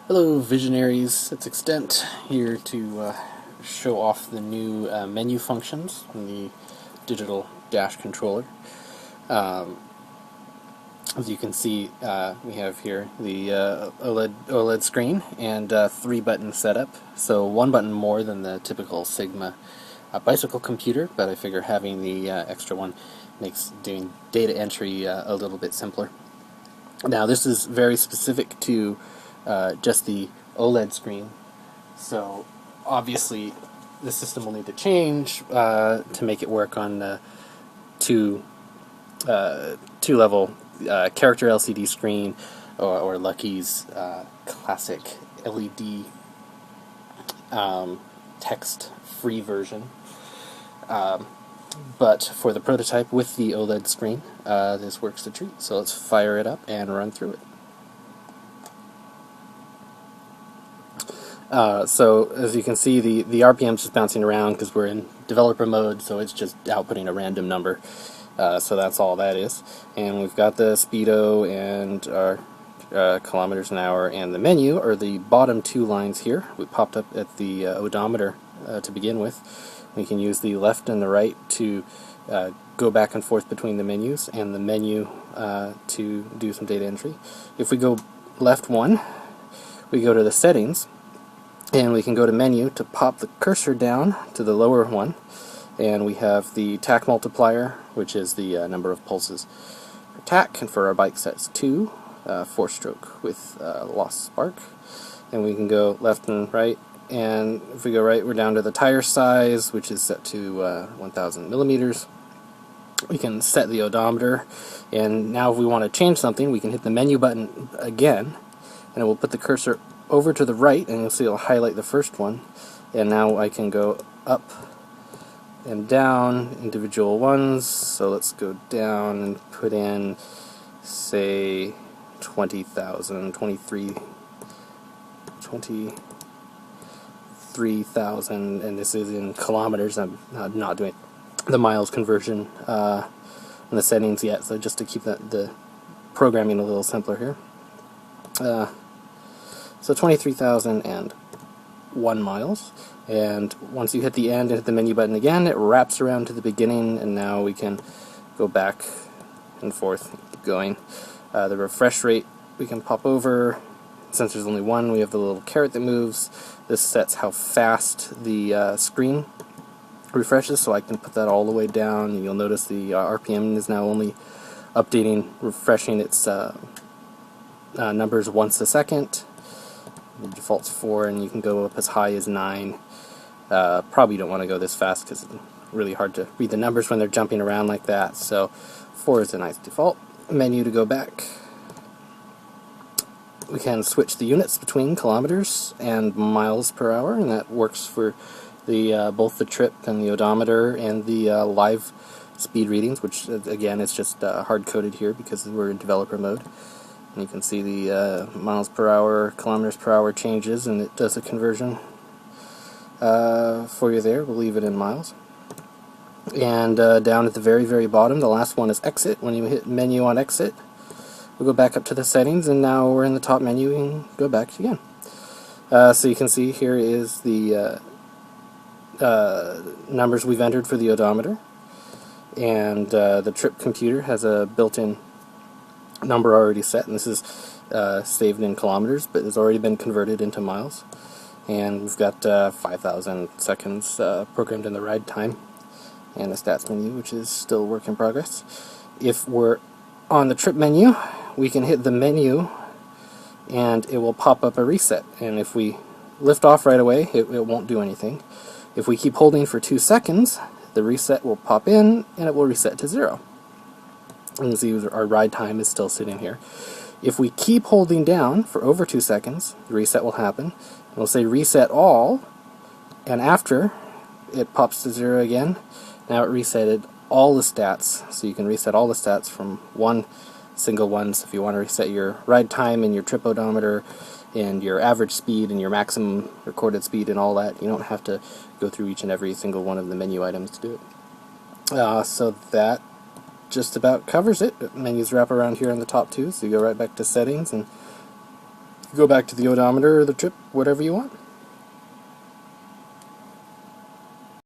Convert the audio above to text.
Hello visionaries, it's Extent here to show off the new menu functions in the digital dash controller. Um, as you can see, we have here the OLED screen and 3-button setup, so one button more than the typical Sigma bicycle computer, but I figure having the extra one makes doing data entry a little bit simpler. Now this is very specific to just the OLED screen, so obviously the system will need to change to make it work on the two-level character LCD screen, or Lucky's classic LED text-free version. But for the prototype with the OLED screen, this works a treat. So let's fire it up and run through it. So as you can see, the RPM's just bouncing around because we're in developer mode, so it's just outputting a random number. So that's all that is. And we've got the speedo and our kilometers an hour, and the menu are the bottom two lines here. We popped up at the odometer to begin with. We can use the left and the right to go back and forth between the menus, and the menu to do some data entry. If we go left one, we go to the settings, and we can go to menu to pop the cursor down to the lower one, and we have the tach multiplier, which is the number of pulses per tach, and for our bike sets 2, 4-stroke with lost spark. And we can go left and right, and if we go right, we're down to the tire size, which is set to 1000 millimeters. We can set the odometer, and now if we want to change something, we can hit the menu button again, and it will put the cursor over to the right, and you'll see it'll highlight the first one. And now I can go up and down individual ones. So let's go down and put in, say, 20,000, 23,000, and this is in kilometers. I'm not doing the miles conversion in the settings yet, so just to keep the programming a little simpler here. So 23,001 miles, and once you hit the end and hit the menu button again, it wraps around to the beginning, and now we can go back and forth, keep going. The refresh rate we can pop over. Since there's only one, we have the little caret that moves. This sets how fast the screen refreshes, so I can put that all the way down. You'll notice the RPM is now only refreshing its numbers once a second. The default's 4, and you can go up as high as 9. Probably don't want to go this fast because it's really hard to read the numbers when they're jumping around like that, so 4 is a nice default. Menu to go back. We can switch the units between kilometers and miles per hour, and that works for the both the trip and the odometer and the live speed readings, which again is just hard-coded here because we're in developer mode. And you can see the miles per hour, kilometers per hour changes, and it does a conversion for you there. We'll leave it in miles. And down at the very, very bottom, the last one is exit. When you hit menu on exit, we'll go back up to the settings, and now we're in the top menu and go back again. So you can see here is the numbers we've entered for the odometer, and the trip computer has a built-in number already set, and this is saved in kilometers, but it's already been converted into miles. And we've got 5,000 seconds programmed in the ride time, and the stats menu, which is still work in progress. If we're on the trip menu, we can hit the menu, and it will pop up a reset. And if we lift off right away, it won't do anything. If we keep holding for 2 seconds, the reset will pop in, and it will reset to 0. You can see our ride time is still sitting here. If we keep holding down for over 2 seconds, the reset will happen. We'll say reset all, and after it pops to 0 again, now it resetted all the stats. So you can reset all the stats from one single one. So if you want to reset your ride time and your trip odometer and your average speed and your maximum recorded speed and all that, you don't have to go through each and every single one of the menu items to do it. So that just about covers it. Menus wrap around here on the top too, so you go right back to settings and go back to the odometer or the trip, whatever you want.